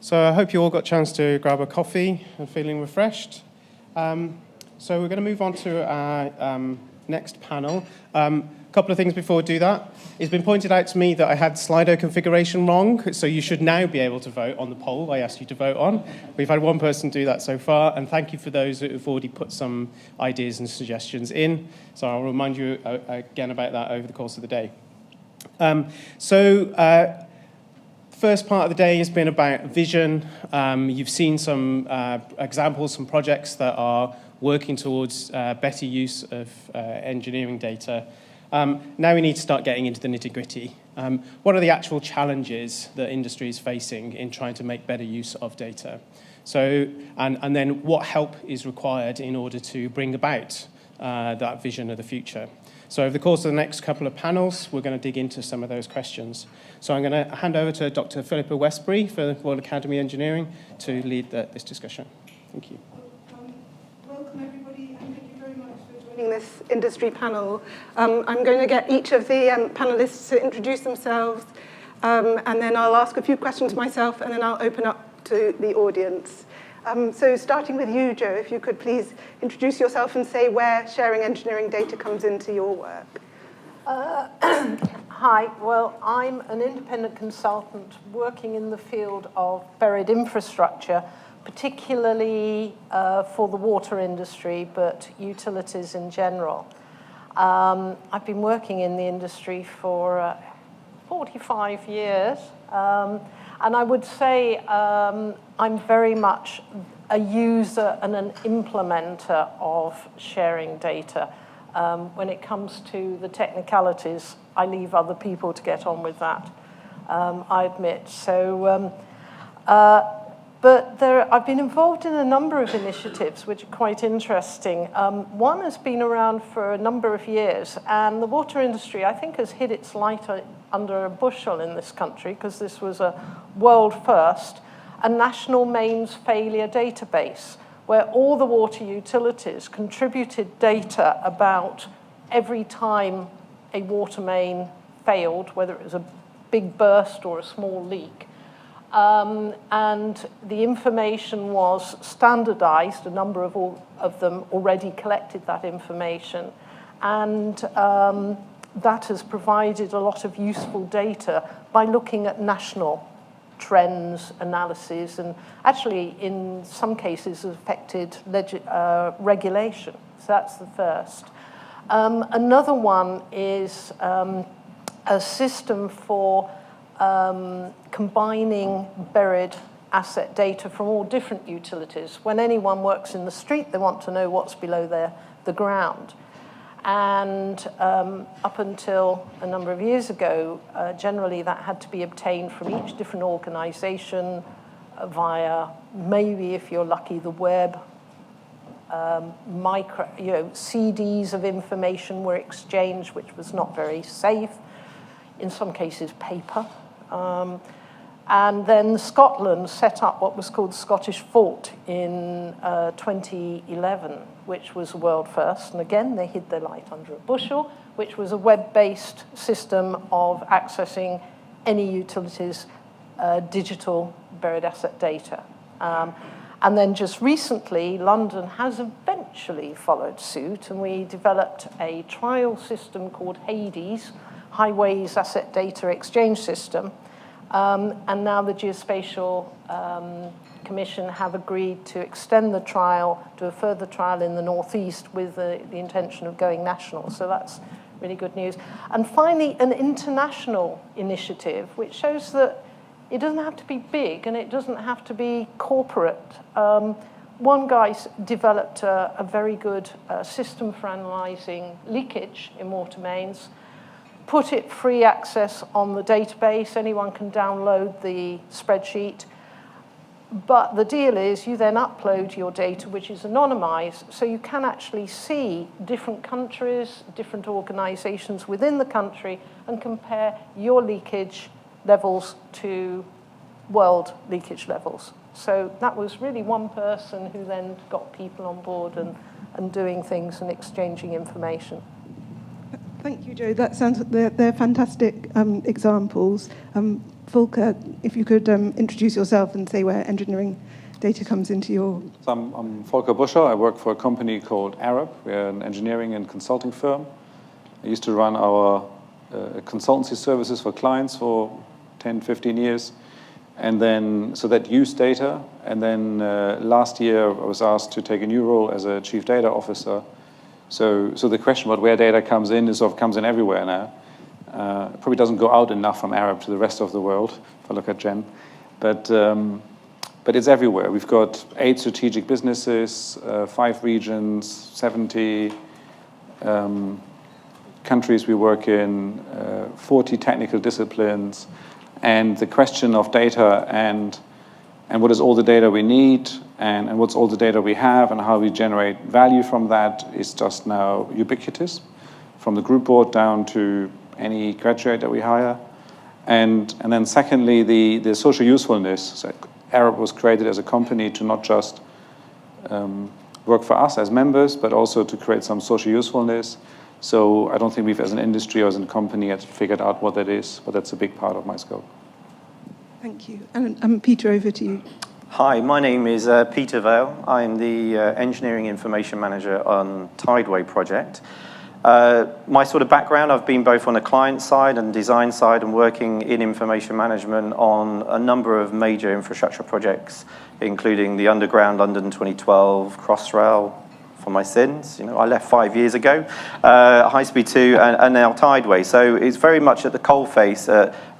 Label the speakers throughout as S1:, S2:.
S1: So I hope you all got a chance to grab a coffee and feeling refreshed. So we're going to move on to our next panel. A couple of things before we do that. It's been pointed out to me that I had Slido configuration wrong, so you should now be able to vote on the poll I asked you to vote on. We've had one person do that so far, and thank you for those who have already put some ideas and suggestions in. So I'll remind you again about that over the course of the day. First part of the day has been about vision. You've seen some examples, some projects that are working towards better use of engineering data. Now we need to start getting into the nitty-gritty. What are the actual challenges that industry is facing in trying to make better use of data? So, and then what help is required in order to bring about that vision of the future? So over the course of the next couple of panels, we're going to dig into some of those questions. So I'm going to hand over to Dr. Philippa Westbury for the Royal Academy of Engineering to lead this discussion. Thank you.
S2: Welcome, everybody, and thank you very much for joining this industry panel. I'm going to get each of the panelists to introduce themselves, and then I'll ask a few questions myself, and then I'll open up to the audience. So starting with you, Joe, if you could please introduce yourself and say where sharing engineering data comes into your work.
S3: Hi, well, I'm an independent consultant working in the field of buried infrastructure, particularly for the water industry, but utilities in general. I've been working in the industry for 45 years. And I would say I'm very much a user and an implementer of sharing data. When it comes to the technicalities, I leave other people to get on with that, I admit. So, but I've been involved in a number of initiatives which are quite interesting. One has been around for a number of years, and the water industry, I think, has hid its light under a bushel in this country, because this was a world first, a national mains failure database, where all the water utilities contributed data about every time a water main failed, whether it was a big burst or a small leak. And the information was standardized. A number of them already collected that information. And that has provided a lot of useful data by looking at national trends, analyses, and actually, in some cases, affected regulation. So that's the first. Another one is a system for combining buried asset data from all different utilities. When anyone works in the street, they want to know what's below the ground. And up until a number of years ago, generally that had to be obtained from each different organization via, maybe if you're lucky, the web. CDs of information were exchanged, which was not very safe. In some cases, paper. And then Scotland set up what was called Scottish Fault in 2011, which was a world first. And again, they hid their light under a bushel, which was a web-based system of accessing any utilities' digital buried asset data. And then just recently, London has eventually followed suit, and we developed a trial system called HADES, Highways Asset Data Exchange System. And now the Geospatial Commission have agreed to extend the trial to a further trial in the northeast with the intention of going national. So that's really good news. And finally, an international initiative, which shows that it doesn't have to be big and it doesn't have to be corporate. One guy developed a very good system for analyzing leakage in water mains, put it free access on the database. Anyone can download the spreadsheet. But the deal is you then upload your data, which is anonymized, so you can actually see different countries, different organizations within the country, and compare your leakage levels to world leakage levels. So that was really one person who then got people on board and doing things and exchanging information.
S2: Thank you, Joe. That sounds they're fantastic examples. Volker, if you could introduce yourself and say where engineering data comes into your...
S4: So I'm Volker Buscher. I work for a company called Arab. We're an engineering and consulting firm. I used to run our consultancy services for clients for 10, 15 years. And then, so that used data. And then last year, I was asked to take a new role as a chief data officer. So the question about where data comes in is sort of comes in everywhere now. It probably doesn't go out enough from Arab to the rest of the world, if I look at Jen. But it's everywhere. We've got 8 strategic businesses, 5 regions, 70 countries we work in, 40 technical disciplines. And the question of data and what is all the data we need and what's all the data we have and how we generate value from that is just now ubiquitous, from the group board down to any graduate that we hire. And then secondly, the social usefulness. So Arab was created as a company to not just work for us as members, but also to create some social usefulness. So I don't think we've, as an industry or as a company, yet figured out what that is, but that's a big part of my scope.
S2: Thank you. And Peter, over to you.
S5: Hi, my name is Peter Vale. I'm the Engineering Information Manager on Tideway project. My sort of background, I've been both on the client side and design side and working in information management on a number of major infrastructure projects, including the Underground London 2012, Crossrail, for my sins. You know, I left 5 years ago, High Speed 2, and now Tideway. So it's very much at the coalface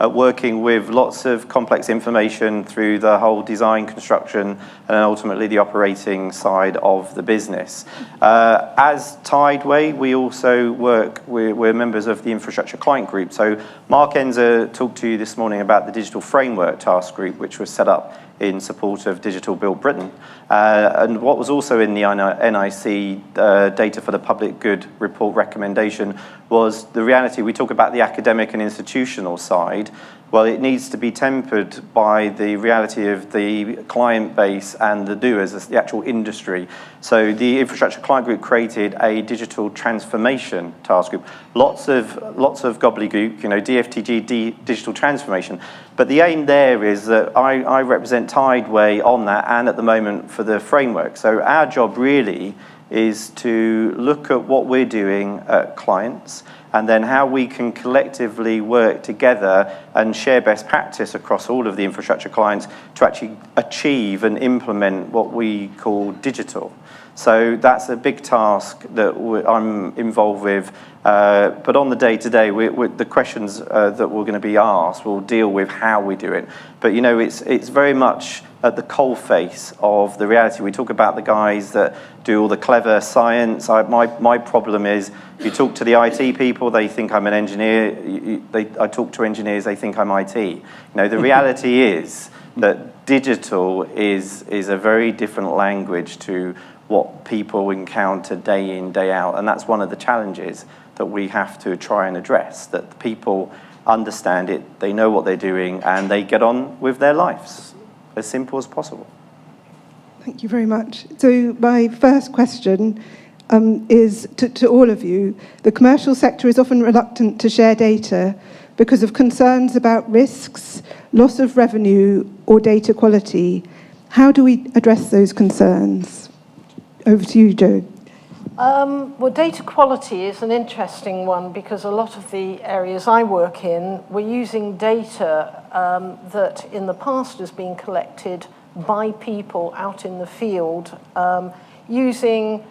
S5: at working with lots of complex information through the whole design, construction, and then ultimately the operating side of the business. As Tideway, we also we're members of the Infrastructure Client Group. So Mark Enzer talked to you this morning about the Digital Framework Task Group, which was set up in support of Digital Build Britain. And what was also in the NIC Data for the Public Good report recommendation was the reality. We talk about the academic and institutional side. Well, it needs to be tempered by the reality of the client base and the doers, the actual industry. So the Infrastructure Client Group created a digital transformation task group. Lots of gobbledygook, you know, DFTG, digital transformation. But the aim there is that I represent Tideway on that and at the moment for the framework. So our job really is to look at what we're doing at clients and then how we can collectively work together and share best practice across all of the infrastructure clients to actually achieve and implement what we call digital. So that's a big task that I'm involved with. But on the day-to-day, the questions that we're going to be asked will deal with how we do it. But, you know, it's very much at the coalface of the reality. We talk about the guys that do all the clever science. My problem is, you talk to the IT people, they think I'm an engineer. I talk to engineers, they think I'm IT. You know, the reality is that digital is a very different language to what people encounter day in, day out. And that's one of the challenges that we have to try and address, that people understand it, they know what they're doing, and they get on with their lives. As simple as possible.
S2: Thank you very much. So my first question is to all of you. The commercial sector is often reluctant to share data because of concerns about risks, loss of revenue, or data quality. How do we address those concerns? Over to you, Joe.
S3: Well, data quality is an interesting one because a lot of the areas I work in, we're using data that in the past has been collected by people out in the field using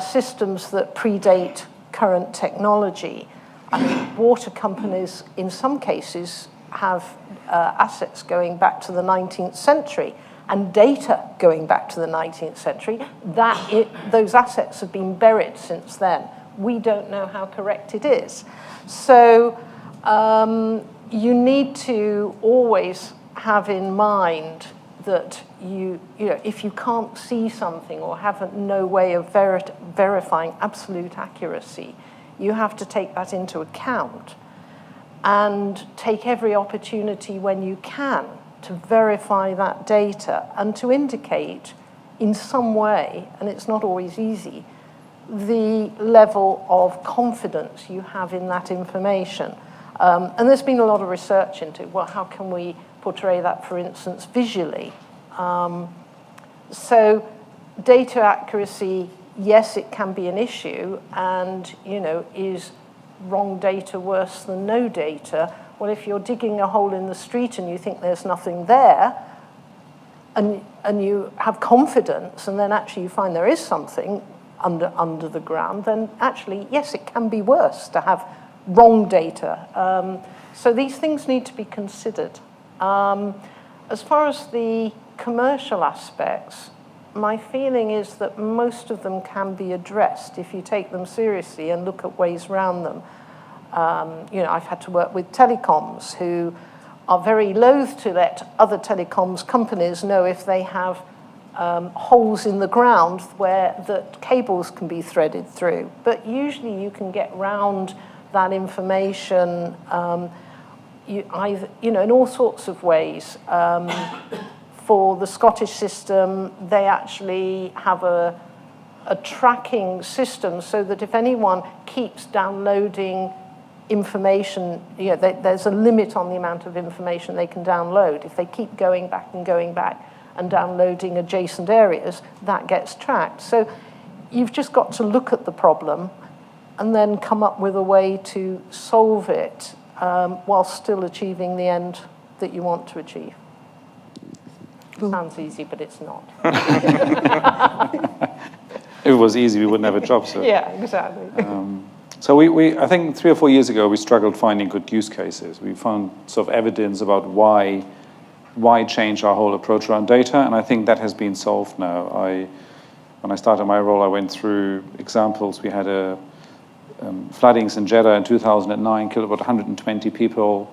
S3: systems that predate current technology. I mean, water companies, in some cases, have assets going back to the 19th century and data going back to the 19th century. Those assets have been buried since then. We don't know how correct it is. So you need to always have in mind that you know, if you can't see something or have no way of verifying absolute accuracy, you have to take that into account and take every opportunity when you can to verify that data and to indicate in some way, and it's not always easy, the level of confidence you have in that information. And there's been a lot of research into, well, how can we portray that, for instance, visually? So data accuracy, yes, it can be an issue, and, is wrong data worse than no data? Well, if you're digging a hole in the street and you think there's nothing there, and you have confidence, and then actually you find there is something under the ground, then actually, yes, it can be worse to have wrong data. So these things need to be considered. As far as the commercial aspects, my feeling is that most of them can be addressed if you take them seriously and look at ways around them. I've had to work with telecoms who are very loath to let other telecoms companies know if they have holes in the ground where the cables can be threaded through. But usually you can get round that information in all sorts of ways. For the Scottish system, they actually have a tracking system so that if anyone keeps downloading information, there's a limit on the amount of information they can download. If they keep going back and downloading adjacent areas, that gets tracked. So you've just got to look at the problem and then come up with a way to solve it while still achieving the end that you want to achieve. Sounds easy, but it's not.
S4: If it was easy, we wouldn't have a job. So.
S3: Yeah, exactly.
S4: So I think 3 or 4 years ago, we struggled finding good use cases. We found sort of evidence about why change our whole approach around data, and I think that has been solved now. When I started my role, I went through examples. We had floodings in Jeddah in 2009, killed about 120 people,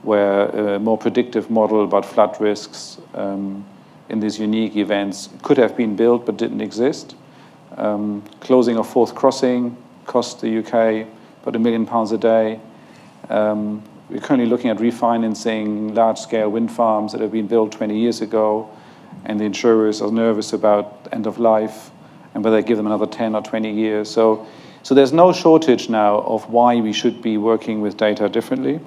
S4: where a more predictive model about flood risks in these unique events could have been built but didn't exist. Closing of Fourth Crossing cost the UK about £1 million a day. We're currently looking at refinancing large-scale wind farms that have been built 20 years ago, and the insurers are nervous about end of life and whether they give them another 10 or 20 years. So there's no shortage now of why we should be working with data differently.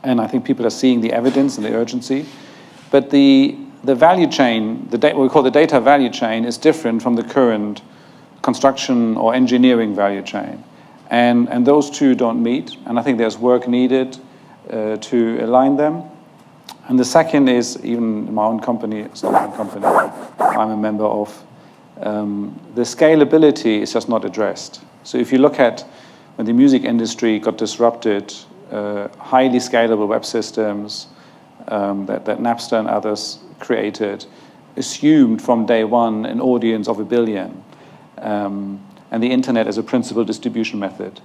S4: And I think people are seeing the evidence and the urgency. But the value chain, what we call the data value chain, is different from the current construction or engineering value chain. And those two don't meet. And I think there's work needed to align them. And the second is, even in my own company, it's not my own company, I'm a member of, the scalability is just not addressed. So if you look at when the music industry got disrupted, highly scalable web systems that Napster and others created assumed from day one an audience of 1 billion, and the internet as a principal distribution method.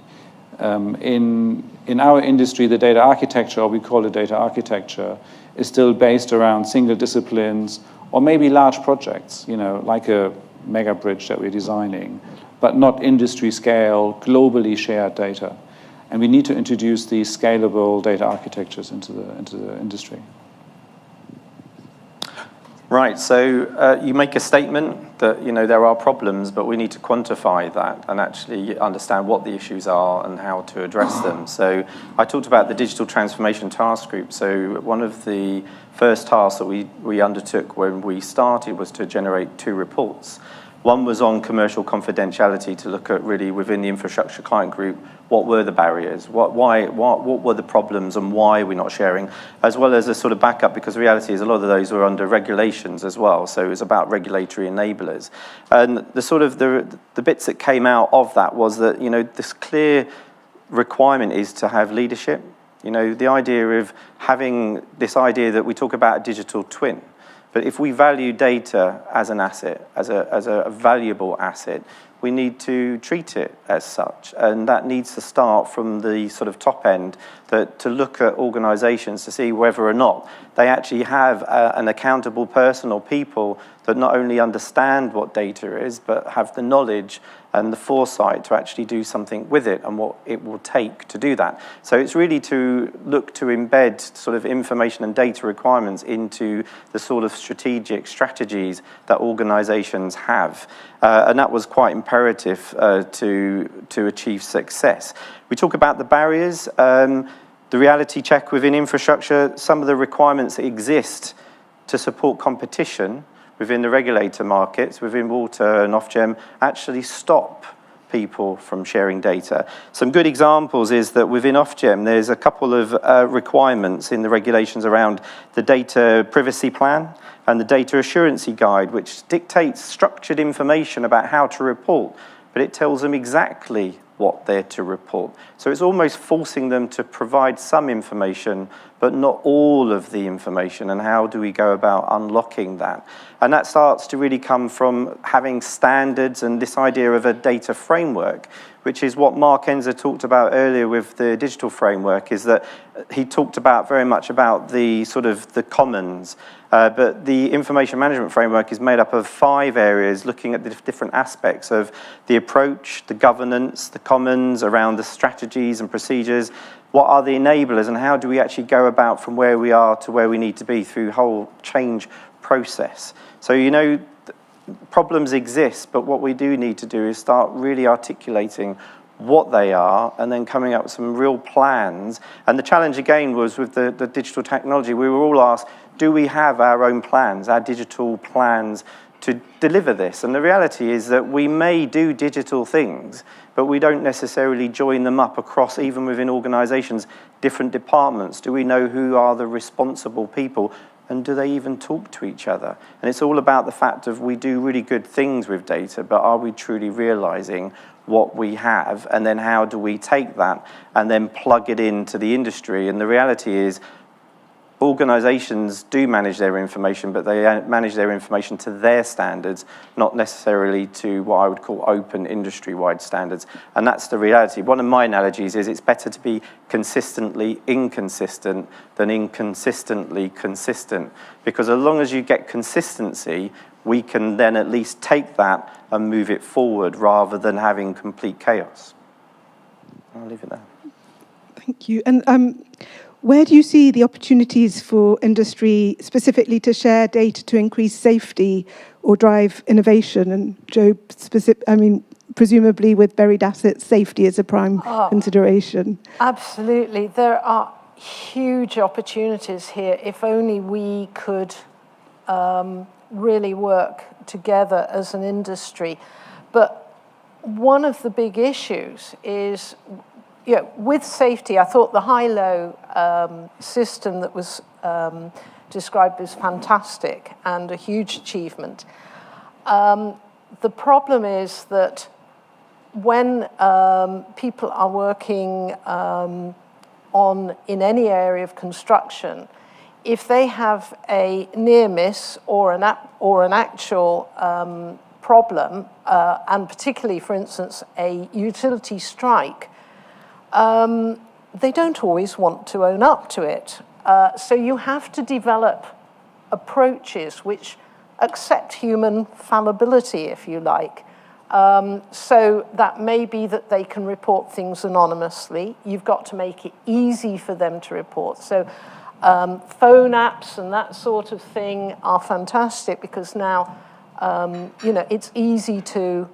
S4: In our industry, the data architecture, or we call it data architecture, is still based around single disciplines or maybe large projects, like a mega bridge that we're designing, but not industry scale, globally shared data. And we need to introduce these scalable data architectures into the industry.
S5: Right, so you make a statement that there are problems, but we need to quantify that and actually understand what the issues are and how to address them. So I talked about the digital transformation task group. So one of the first tasks that we undertook when we started was to generate 2 reports. One was on commercial confidentiality, to look at really within the infrastructure client group, what were the barriers, what were the problems, and why we're not sharing, as well as a sort of backup, because the reality is a lot of those were under regulations as well. So it was about regulatory enablers. And the bits that came out of that was that, this clear requirement is to have leadership. The idea of having this idea that we talk about a digital twin. But if we value data as an asset, as a valuable asset, we need to treat it as such. And that needs to start from the sort of top end, to look at organizations to see whether or not they actually have an accountable person or people that not only understand what data is, but have the knowledge and the foresight to actually do something with it and what it will take to do that. So it's really to look to embed sort of information and data requirements into the sort of strategic strategies that organizations have. And that was quite imperative to achieve success. We talk about the barriers. The reality check within infrastructure, some of the requirements that exist to support competition within the regulator markets, within water and Ofgem, actually stop people from sharing data. Some good examples is that within Ofgem, there's a couple of requirements in the regulations around the data privacy plan and the data assurance guide, which dictates structured information about how to report, but it tells them exactly what they're to report. So it's almost forcing them to provide some information, but not all of the information, and how do we go about unlocking that? And that starts to really come from having standards and this idea of a data framework, which is what Mark Enzer talked about earlier with the digital framework, is that he talked about very much about the sort of the commons, but the information management framework is made up of 5 areas looking at the different aspects of the approach, the governance, the commons, around the strategies and procedures, what are the enablers, and how do we actually go about from where we are to where we need to be through whole change process. So, you know, problems exist, but what we do need to do is start really articulating what they are and then coming up with some real plans. And the challenge again was with the digital technology, we were all asked, do we have our own plans, our digital plans to deliver this? And the reality is that we may do digital things, but we don't necessarily join them up across, even within organizations, different departments. Do we know who are the responsible people? And do they even talk to each other? And it's all about the fact of we do really good things with data, but are we truly realizing what we have? And then how do we take that and then plug it into the industry? And the reality is organizations do manage their information, but they manage their information to their standards, not necessarily to what I would call open industry-wide standards. And that's the reality. One of my analogies is it's better to be consistently inconsistent than inconsistently consistent, because as long as you get consistency, we can then at least take that and move it forward rather than having complete chaos. I'll leave it there.
S2: Thank you. And where do you see the opportunities for industry specifically to share data to increase safety or drive innovation? And Joe, presumably with buried assets, safety is a prime consideration.
S3: Absolutely. There are huge opportunities here if only we could really work together as an industry. But one of the big issues is, with safety, I thought the high-low system that was described as fantastic and a huge achievement. The problem is that when people are working in any area of construction, if they have a near miss or an actual problem, and particularly, for instance, a utility strike, they don't always want to own up to it. So you have to develop approaches which accept human fallibility, if you like. So that may be that they can report things anonymously. You've got to make it easy for them to report. So phone apps and that sort of thing are fantastic because now, it's easy to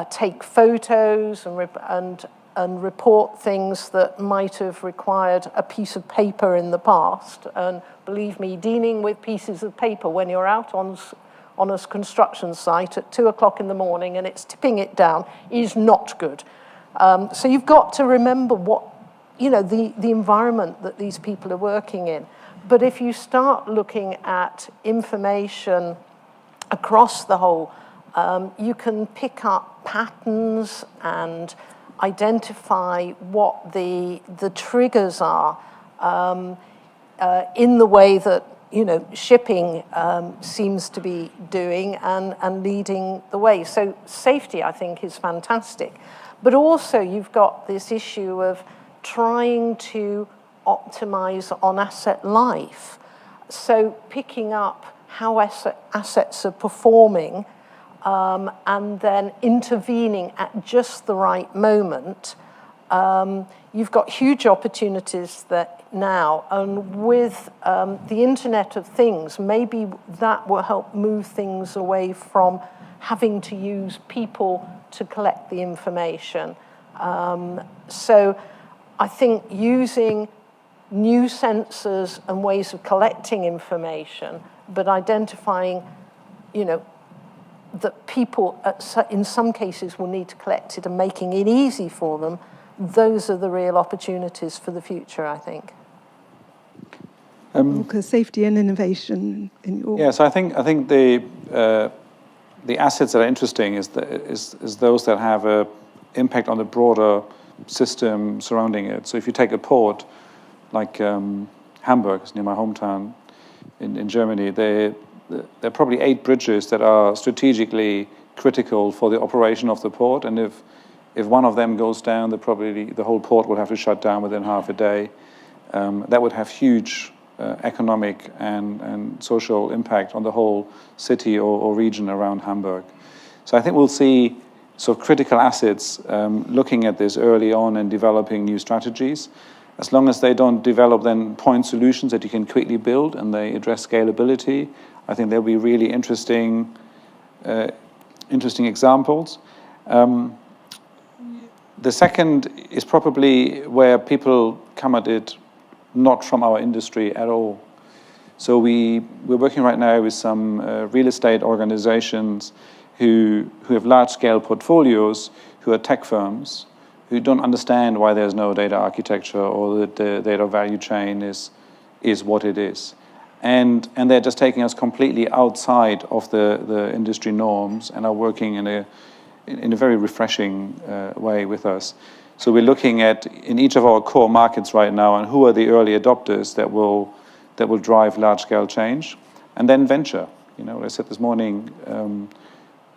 S3: take photos and report things that might have required a piece of paper in the past. And believe me, dealing with pieces of paper when you're out on a construction site at 2 o'clock in the morning and it's tipping it down is not good. So you've got to remember what, the environment that these people are working in. But if you start looking at information across the whole, you can pick up patterns and identify what the triggers are in the way that shipping seems to be doing and leading the way. So safety, I think, is fantastic. But also you've got this issue of trying to optimize on asset life. So picking up how assets are performing and then intervening at just the right moment. You've got huge opportunities now, and with the Internet of Things, maybe that will help move things away from having to use people to collect the information. So I think using new sensors and ways of collecting information, but identifying, that people in some cases will need to collect it and making it easy for them, those are the real opportunities for the future, I think.
S2: Safety and innovation in your...
S4: Yeah, so I think the assets that are interesting is those that have an impact on the broader system surrounding it. So if you take a port like Hamburg, it's near my hometown in Germany, there are probably 8 bridges that are strategically critical for the operation of the port, and if one of them goes down, the whole port will have to shut down within half a day. That would have huge economic and social impact on the whole city or region around Hamburg. So I think we'll see sort of critical assets looking at this early on and developing new strategies. As long as they don't develop then point solutions that you can quickly build and they address scalability, I think there'll be really interesting examples. The second is probably where people come at it not from our industry at all. So we're working right now with some real estate organizations who have large-scale portfolios, who are tech firms, who don't understand why there's no data architecture or that the data value chain is what it is. And they're just taking us completely outside of the industry norms and are working in a very refreshing way with us. So we're looking at, in each of our core markets right now, and who are the early adopters that will drive large-scale change. And then venture. I said this morning,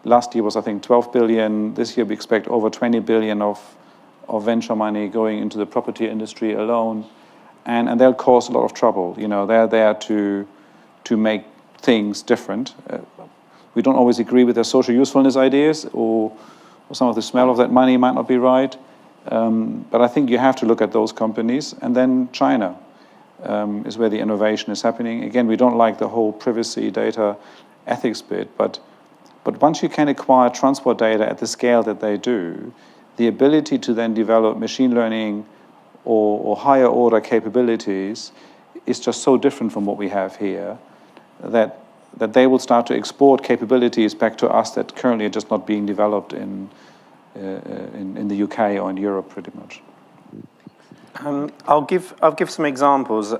S4: last year was, I think, 12 billion. This year we expect over 20 billion of venture money going into the property industry alone. And they'll cause a lot of trouble. They're there to make things different. We don't always agree with their social usefulness ideas, or some of the smell of that money might not be right. But I think you have to look at those companies. And then China is where the innovation is happening. Again, we don't like the whole privacy data ethics bit, but once you can acquire transport data at the scale that they do, the ability to then develop machine learning or higher order capabilities is just so different from what we have here that they will start to export capabilities back to us that currently are just not being developed in the UK or in Europe, pretty much.
S5: I'll give some examples,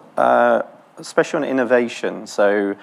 S5: especially on innovation. So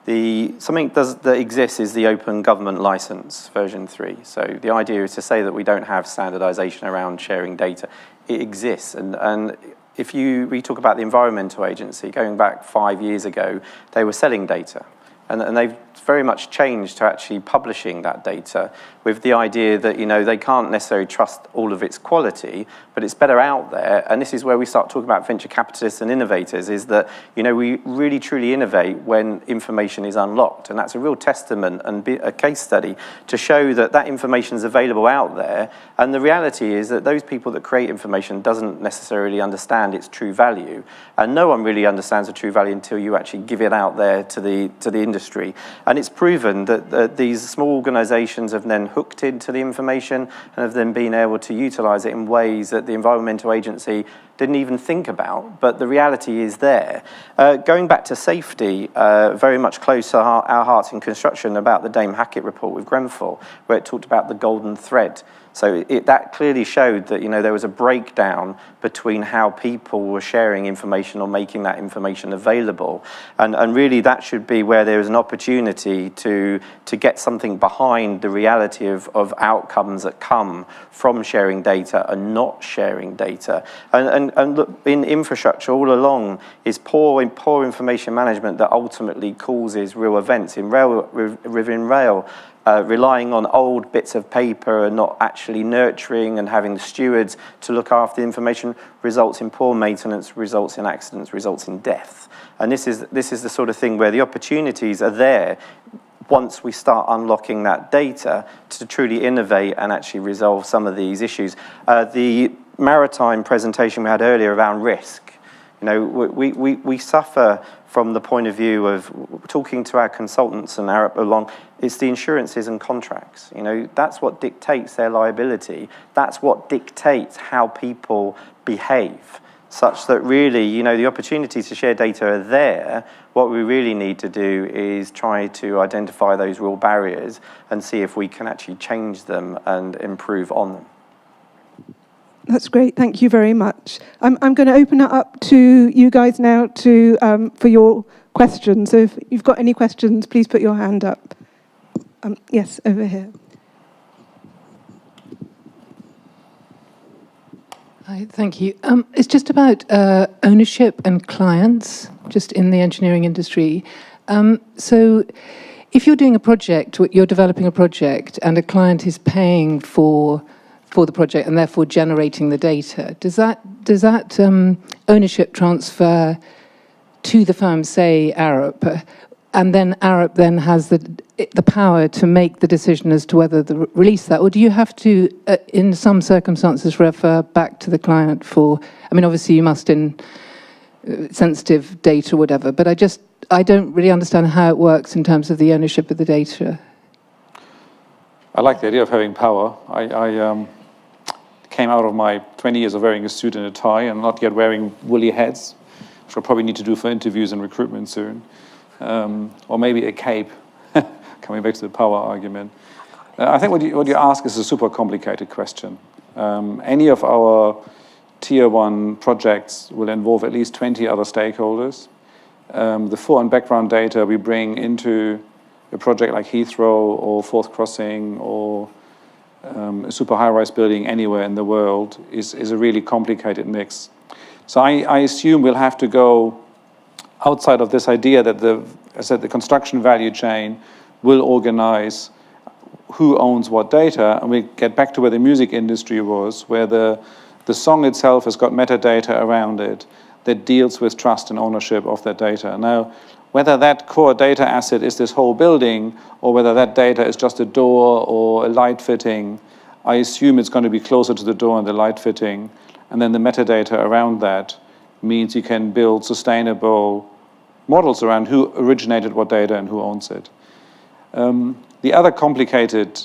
S5: something that exists is the Open Government License, version 3. So the idea is to say that we don't have standardization around sharing data. It exists, and if we talk about the Environmental Agency, going back 5 years ago, they were selling data. And they've very much changed to actually publishing that data with the idea that, they can't necessarily trust all of its quality, but it's better out there. And this is where we start talking about venture capitalists and innovators, is that, we really truly innovate when information is unlocked. And that's a real testament and a case study to show that information is available out there. And the reality is that those people that create information doesn't necessarily understand its true value. And no one really understands the true value until you actually give it out there to the industry. And it's proven that these small organizations have then hooked into the information and have then been able to utilize it in ways that the Environmental Agency didn't even think about, but the reality is there. Going back to safety, very much close to our hearts in construction, about the Dame Hackett report with Grenfell, where it talked about the golden thread. So that clearly showed that there was a breakdown between how people were sharing information or making that information available, and really that should be where there is an opportunity to get something behind the reality of outcomes that come from sharing data and not sharing data. And look, in infrastructure all along is poor information management that ultimately causes real events in rail. Relying on old bits of paper and not actually nurturing and having the stewards to look after the information results in poor maintenance, results in accidents, results in death. And this is the sort of thing where the opportunities are there once we start unlocking that data to truly innovate and actually resolve some of these issues. The maritime presentation we had earlier around risk. You know, we suffer from the point of view of talking to our consultants and it's the insurances and contracts. You know, that's what dictates their liability. That's what dictates how people behave, such that really, you know, the opportunities to share data are there. What we really need to do is try to identify those real barriers and see if we can actually change them and improve on them.
S2: That's great. Thank you very much. I'm going to open it up to you guys now for your questions. So if you've got any questions, please put your hand up. Yes, over here.
S6: Hi, thank you. It's just about ownership and clients, just in the engineering industry. So if you're doing a project, you're developing a project, and a client is paying for the project and therefore generating the data, does that ownership transfer to the firm, say Arup, and then Arup then has the power to make the decision as to whether to release that, or do you have to, in some circumstances, refer back to the client for? I mean, obviously you must in sensitive data or whatever, but I don't really understand how it works in terms of the ownership of the data.
S4: I like the idea of having power. I came out of my 20 years of wearing a suit and a tie and not yet wearing woolly hats, which I'll probably need to do for interviews and recruitment soon. Or maybe a cape, coming back to the power argument. I think what you ask is a super complicated question. Any of our tier 1 projects will involve at least 20 other stakeholders. The fore and background data we bring into a project like Heathrow or Fourth Crossing or a super high-rise building anywhere in the world is a really complicated mix. So I assume we'll have to go outside of this idea that the construction value chain will organize who owns what data, and we get back to where the music industry was, where the song itself has got metadata around it that deals with trust and ownership of that data. Now, whether that core data asset is this whole building, or whether that data is just a door or a light fitting, I assume it's going to be closer to the door and the light fitting, and then the metadata around that means you can build sustainable models around who originated what data and who owns it. The other complicated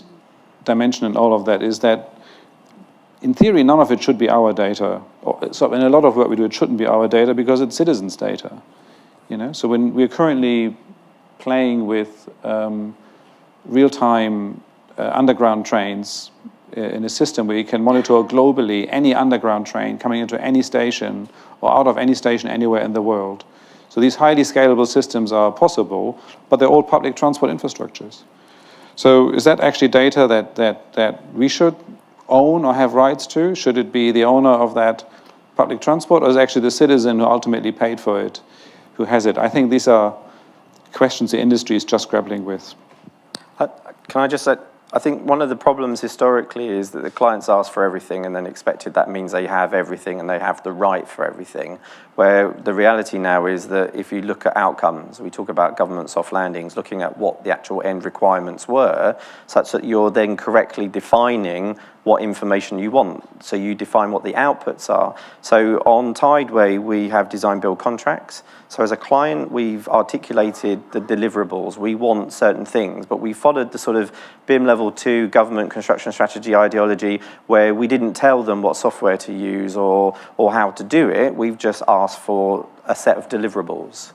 S4: dimension in all of that is that, in theory, none of it should be our data. So in a lot of work we do, it shouldn't be our data because it's citizens' data. You know, so when we're currently playing with real-time underground trains in a system where you can monitor globally any underground train coming into any station or out of any station anywhere in the world. So these highly scalable systems are possible, but they're all public transport infrastructures. So is that actually data that we should own or have rights to? Should it be the owner of that public transport, or is it actually the citizen who ultimately paid for it who has it? I think these are questions the industry is just grappling with.
S5: Can I just say, I think one of the problems historically is that the clients ask for everything and then expected that means they have everything and they have the right for everything, where the reality now is that if you look at outcomes, we talk about government soft landings, looking at what the actual end requirements were, such that you're then correctly defining what information you want. So you define what the outputs are. So on Tideway, we have design build contracts. So as a client, we've articulated the deliverables. We want certain things, but we followed the sort of BIM level 2 government construction strategy ideology where we didn't tell them what software to use or how to do it. We've just asked for a set of deliverables.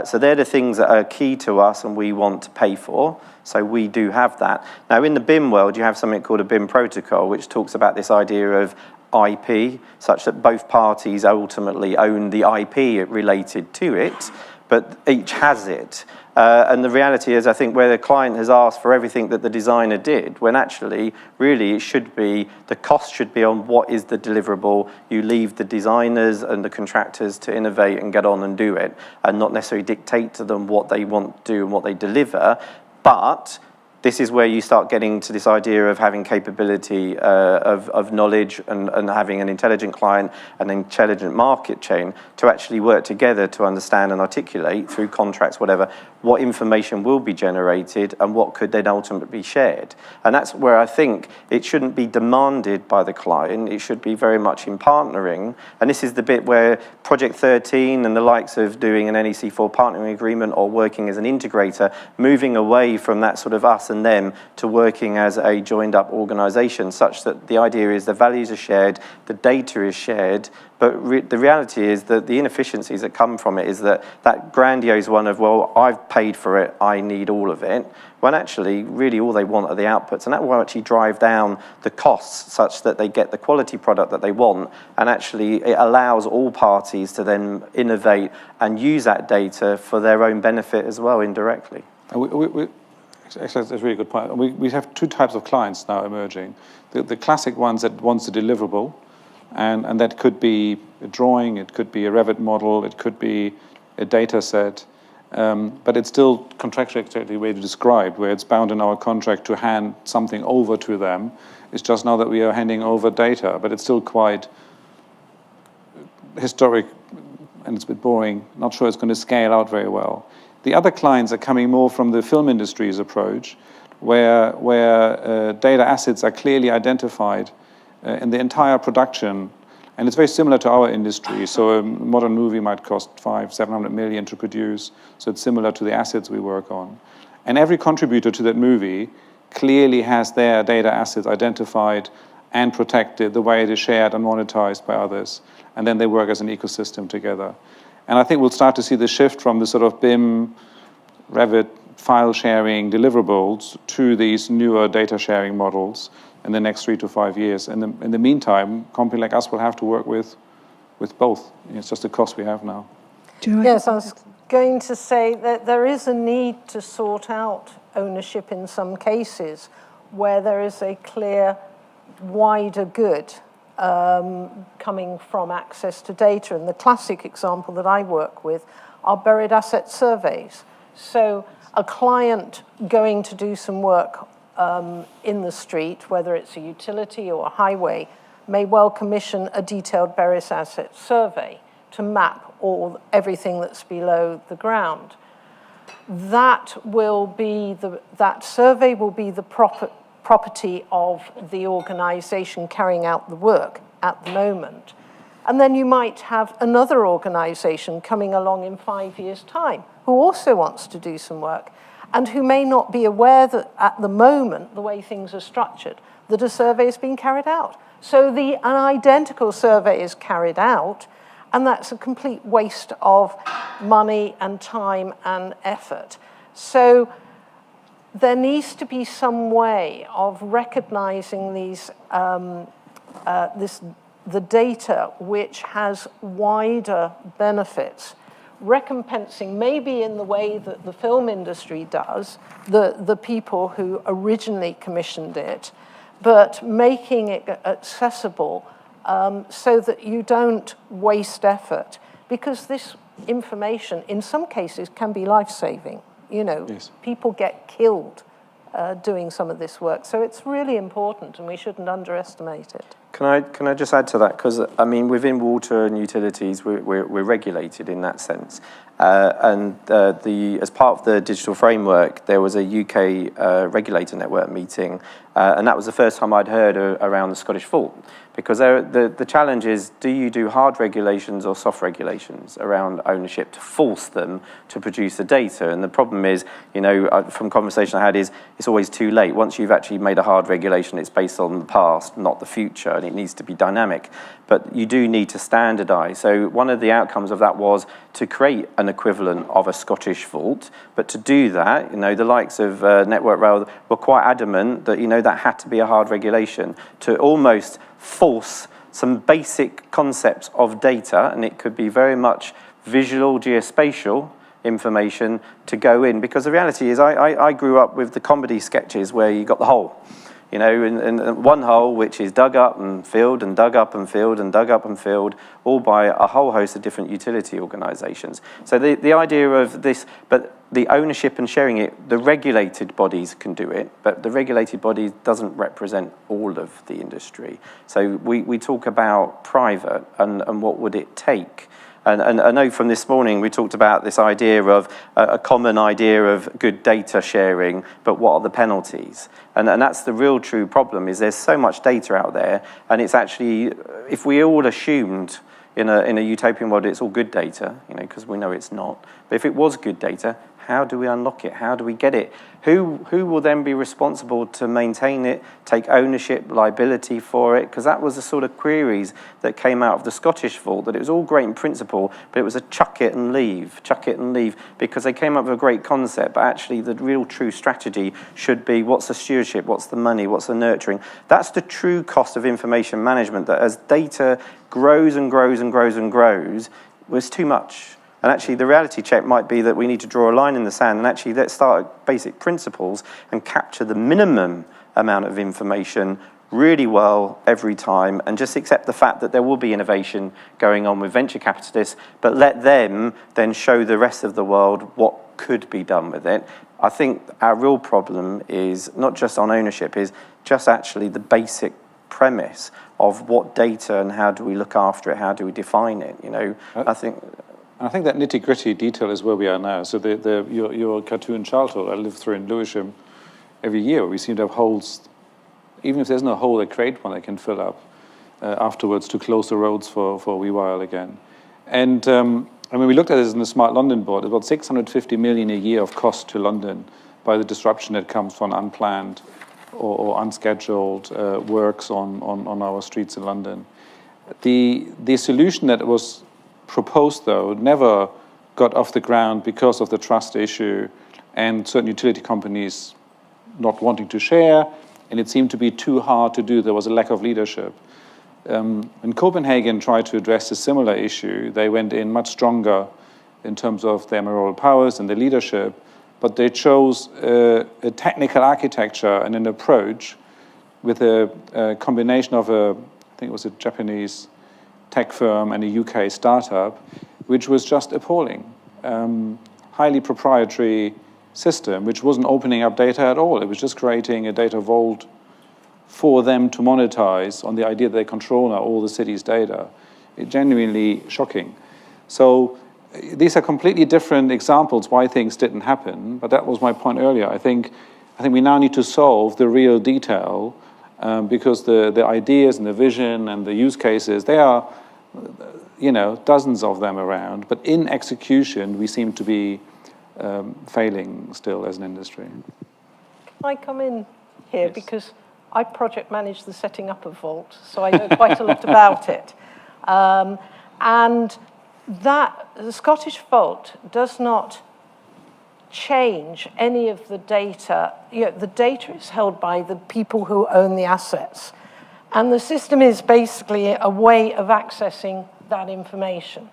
S5: So they're the things that are key to us and we want to pay for. So we do have that. Now in the BIM world, you have something called a BIM protocol, which talks about this idea of IP, such that both parties ultimately own the IP related to it, but each has it. And the reality is, I think, where the client has asked for everything that the designer did, when actually, really, it should be, the cost should be on what is the deliverable. You leave the designers and the contractors to innovate and get on and do it, and not necessarily dictate to them what they want to do and what they deliver. But this is where you start getting to this idea of having capability of knowledge and having an intelligent client, an intelligent market chain to actually work together to understand and articulate through contracts, whatever, what information will be generated and what could then ultimately be shared. And that's where I think it shouldn't be demanded by the client. It should be very much in partnering. And this is the bit where Project 13 and the likes of doing an NEC4 partnering agreement or working as an integrator, moving away from that sort of us and them to working as a joined up organization, such that the idea is the values are shared, the data is shared, but the reality is that the inefficiencies that come from it is that grandiose one of, well, I've paid for it, I need all of it, when actually really all they want are the outputs, and that will actually drive down the costs such that they get the quality product that they want, and actually it allows all parties to then innovate and use that data for their own benefit as well, indirectly.
S4: Actually, that's a really good point. We have two types of clients now emerging. The classic ones that wants a deliverable, and that could be a drawing, it could be a Revit model, it could be a data set, but it's still contractually exactly the way to describe, where it's bound in our contract to hand something over to them. It's just now that we are handing over data, but it's still quite historic and it's a bit boring. Not sure it's going to scale out very well. The other clients are coming more from the film industry's approach, where data assets are clearly identified in the entire production, and it's very similar to our industry. So a modern movie might cost 500-700 million to produce, so it's similar to the assets we work on. And every contributor to that movie clearly has their data assets identified and protected the way it is shared and monetized by others, and then they work as an ecosystem together. And I think we'll start to see the shift from the sort of BIM, Revit, file sharing deliverables to these newer data sharing models in the next 3 to 5 years. And in the meantime, a company like us will have to work with both. It's just a cost we have now.
S3: Yes, I was going to say that there is a need to sort out ownership in some cases where there is a clear wider good coming from access to data. And the classic example that I work with are buried asset surveys. So a client going to do some work in the street, whether it's a utility or a highway, may well commission a detailed buried asset survey to map everything that's below the ground. That survey will be the property of the organization carrying out the work at the moment. And then you might have another organization coming along in 5 years' time who also wants to do some work and who may not be aware that at the moment, the way things are structured, that a survey is being carried out. So an identical survey is carried out, and that's a complete waste of money and time and effort. So there needs to be some way of recognizing the data which has wider benefits, recompensing maybe in the way that the film industry does, the people who originally commissioned it, but making it accessible so that you don't waste effort, because this information in some cases can be life-saving. Yes. People get killed doing some of this work, so it's really important and we shouldn't underestimate it.
S5: Can I just add to that? Because, I mean, within water and utilities, we're regulated in that sense. As part of the digital framework, there was a UK regulator network meeting, and that was the first time I'd heard around the Scottish fault. Because the challenge is, do you do hard regulations or soft regulations around ownership to force them to produce the data? And the problem is, from conversation I had, is it's always too late. Once you've actually made a hard regulation, it's based on the past, not the future, and it needs to be dynamic. But you do need to standardise. So one of the outcomes of that was to create an equivalent of a Scottish fault. But to do that, the likes of Network Rail were quite adamant that, that had to be a hard regulation to almost force some basic concepts of data, and it could be very much visual, geospatial information to go in. Because the reality is I grew up with the comedy sketches where you got the hole. You know, and one hole which is dug up and filled and dug up and filled and dug up and filled, all by a whole host of different utility organisations. So the idea of this, but the ownership and sharing it, the regulated bodies can do it, but the regulated body doesn't represent all of the industry. So we talk about private and what would it take. And I know from this morning we talked about this idea of a common idea of good data sharing, but what are the penalties? And that's the real true problem, is there's so much data out there, and it's actually, if we all assumed in a utopian world it's all good data, you know, because we know it's not, but if it was good data, how do we unlock it? How do we get it? Who will then be responsible to maintain it, take ownership, liability for it? Because that was the sort of queries that came out of the Scottish Vault, that it was all great in principle, but it was a chuck it and leave, because they came up with a great concept, but actually the real true strategy should be, what's the stewardship, what's the money, what's the nurturing? That's the true cost of information management, that as data grows and grows and grows and grows, was too much. And actually, the reality check might be that we need to draw a line in the sand and actually let's start at basic principles and capture the minimum amount of information really well every time, and just accept the fact that there will be innovation going on with venture capitalists, but let them then show the rest of the world what could be done with it. I think our real problem is not just on ownership, is just actually the basic premise of what data and how do we look after it, how do we define it, you know.
S4: I think that nitty-gritty detail is where we are now. So your cartoon childhood, I live through in Lewisham every year. We seem to have holes. Even if there's no hole, they create one they can fill up afterwards to close the roads for a wee while again. And when we looked at this in the Smart London board, about 650 million a year of cost to London by the disruption that comes from unplanned or unscheduled works on our streets in London. The solution that was proposed, though, never got off the ground because of the trust issue and certain utility companies not wanting to share, and it seemed to be too hard to do. There was a lack of leadership. When Copenhagen tried to address a similar issue, they went in much stronger in terms of their moral powers and the leadership, but they chose a technical architecture and an approach with a combination of I think it was a Japanese tech firm and a UK startup, which was just appalling. Highly proprietary system, which wasn't opening up data at all. It was just creating a data vault for them to monetize on the idea that they control now all the city's data. It's genuinely shocking. So these are completely different examples why things didn't happen, but that was my point earlier. I think we now need to solve the real detail, because the ideas and the vision and the use cases, they are, you know, dozens of them around, but in execution, we seem to be failing still as an industry.
S3: Can I come in here? Yes. Because I project managed the setting up of Vault, so I know quite a lot about it. And that the Scottish Vault does not change any of the data. You know, the data is held by the people who own the assets. And the system is basically a way of accessing that information.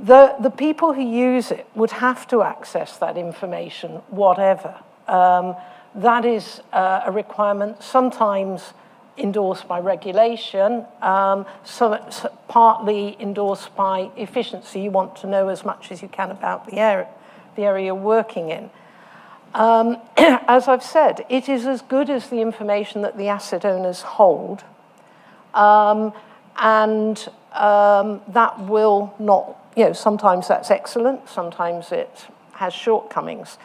S3: The people who use it would have to access that information, whatever. That is a requirement, sometimes endorsed by regulation, partly endorsed by efficiency. You want to know as much as you can about the area you're working in. As I've said, it is as good as the information that the asset owners hold, and that will not, you know, sometimes that's excellent, sometimes it has shortcomings.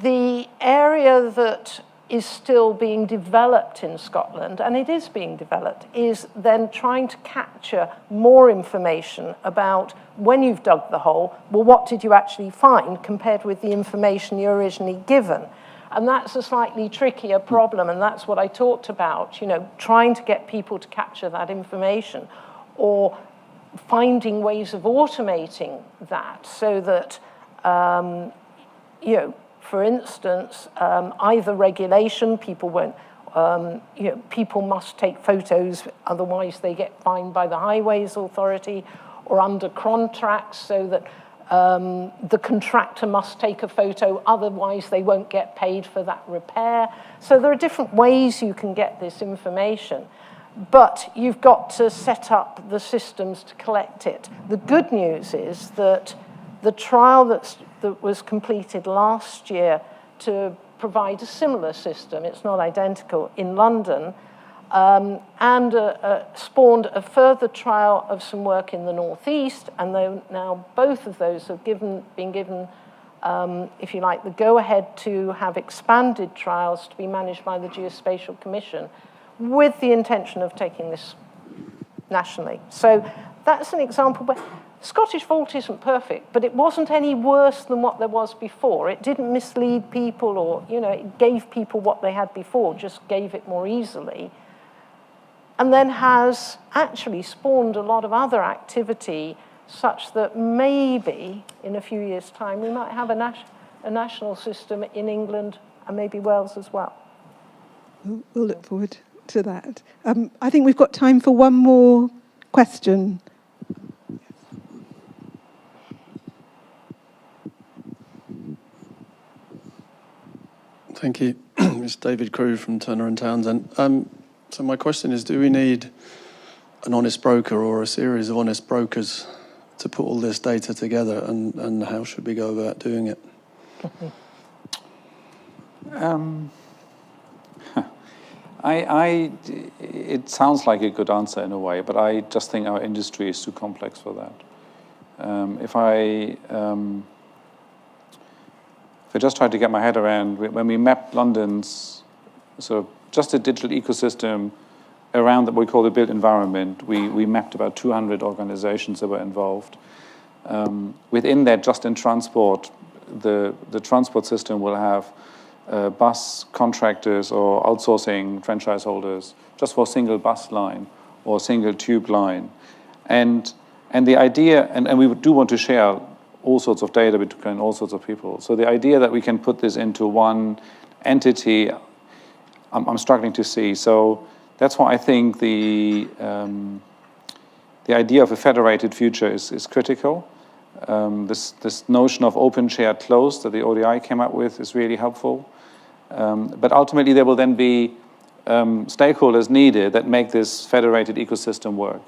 S3: The area that is still being developed in Scotland, and it is being developed, is then trying to capture more information about when you've dug the hole, well, what did you actually find compared with the information you originally given? And that's a slightly trickier problem, and that's what I talked about, you know, trying to get people to capture that information or finding ways of automating that so that, you know, for instance, either regulation, people won't, you know, people must take photos, otherwise they get fined by the Highways Authority, or under contracts so that The contractor must take a photo, otherwise they won't get paid for that repair. So there are different ways you can get this information, but you've got to set up the systems to collect it. The good news is that the trial that was completed last year to provide a similar system, it's not identical, in London, and spawned a further trial of some work in the Northeast, and now both of those have been given, if you like, the go-ahead to have expanded trials to be managed by the Geospatial Commission with the intention of taking this nationally. So that's an example where Scottish Vault isn't perfect, but it wasn't any worse than what there was before. It didn't mislead people or, it gave people what they had before, just gave it more easily. And then has actually spawned a lot of other activity such that maybe in a few years' time we might have a national system in England and maybe Wales as well.
S2: We'll look forward to that. I think we've got time for one more question.
S7: Thank you. It's David Crew from Turner & Townsend. So my question is, do we need an honest broker or a series of honest brokers to put all this data together, and how should we go about doing it?
S4: It sounds like a good answer in a way, but I just think our industry is too complex for that. If I just try to get my head around, when we mapped London's sort of just a digital ecosystem around what we call the built environment, we mapped about 200 organizations that were involved. Within that, just in transport, the transport system will have bus contractors or outsourcing franchise holders just for a single bus line or a single tube line. And the idea, and we do want to share all sorts of data between all sorts of people. So the idea that we can put this into one entity, I'm struggling to see. So that's why I think the idea of a federated future is critical. This notion of open, shared, closed that the ODI came up with is really helpful. But ultimately, there will then be stakeholders needed that make this federated ecosystem work.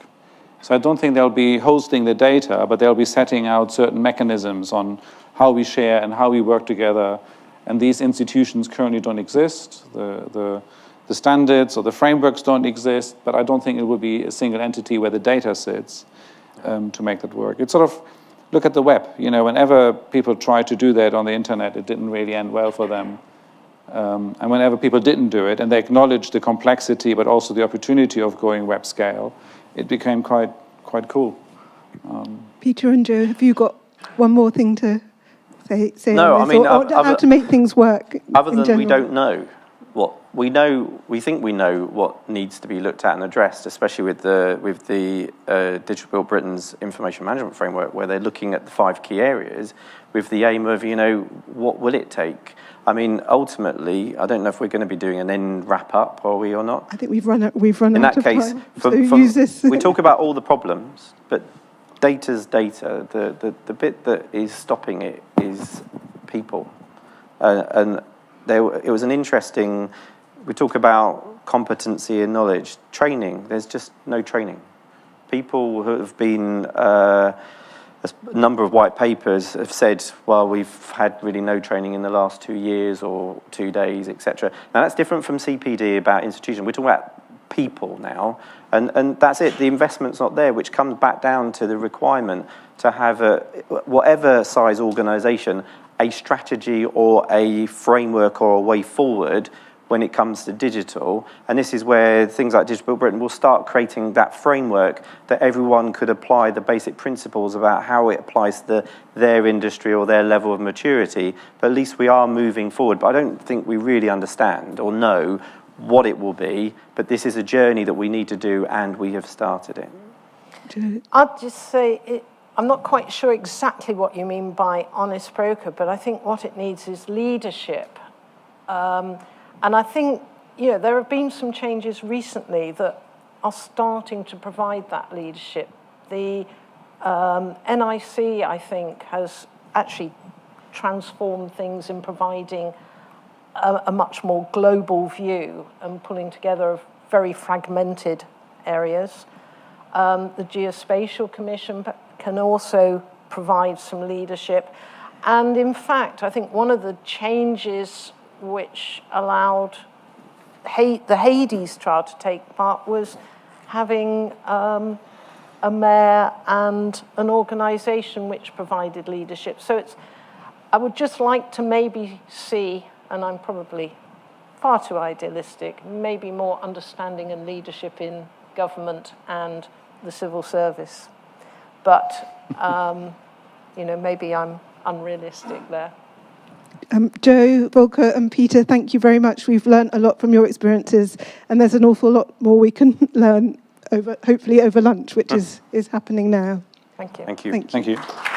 S4: So I don't think they'll be hosting the data, but they'll be setting out certain mechanisms on how we share and how we work together. And these institutions currently don't exist. The standards or the frameworks don't exist, but I don't think it will be a single entity where the data sits to make that work. It's sort of, look at the web. Whenever people try to do that on the internet, it didn't really end well for them. And whenever people didn't do it, and they acknowledged the complexity, but also the opportunity of going web scale, it became quite cool.
S2: Peter and Joe, have you got one more thing to say
S5: no,
S2: on this, or how to make things work?
S5: Other than we don't know what we know. We think we know what needs to be looked at and addressed, especially with the Digital Build Britain's information management framework, where they're looking at the 5 key areas with the aim of, what will it take? I mean, ultimately, I don't know if we're going to be doing an end wrap up, are we or not?
S2: I think we've run out of time.
S5: In that case,
S2: use this.
S5: We talk about all the problems, but data's data. The bit that is stopping it is people. And it was an interesting, we talk about competency and knowledge. Training, there's just no training. People who have been, a number of white papers have said, well, we've had really no training in the last 2 years or 2 days, etc. Now, that's different from CPD about institution. We're talking about people now, and that's it. The investment's not there, which comes back down to the requirement to have whatever size organisation, a strategy or a framework or a way forward when it comes to digital. And this is where things like Digital Build Britain will start creating that framework that everyone could apply the basic principles about how it applies to their industry or their level of maturity. But at least we are moving forward. But I don't think we really understand or know what it will be. But this is a journey that we need to do, and we have started it.
S3: I'd just say, I'm not quite sure exactly what you mean by honest broker, but I think what it needs is leadership. And I think, there have been some changes recently that are starting to provide that leadership. The NIC, I think, has actually transformed things in providing a much more global view and pulling together of very fragmented areas. The Geospatial Commission can also provide some leadership. And in fact, I think one of the changes which allowed the Hades trial to take part was having a mayor and an organisation which provided leadership. So I would just like to maybe see, and I'm probably far too idealistic, maybe more understanding and leadership in government and the civil service. But, maybe I'm unrealistic there.
S2: Joe, Volker and Peter, thank you very much. We've learned a lot from your experiences, and there's an awful lot more we can learn hopefully over lunch, which is happening now.
S3: Thank you.
S5: Thank you.
S2: Thank you.
S4: Thank you.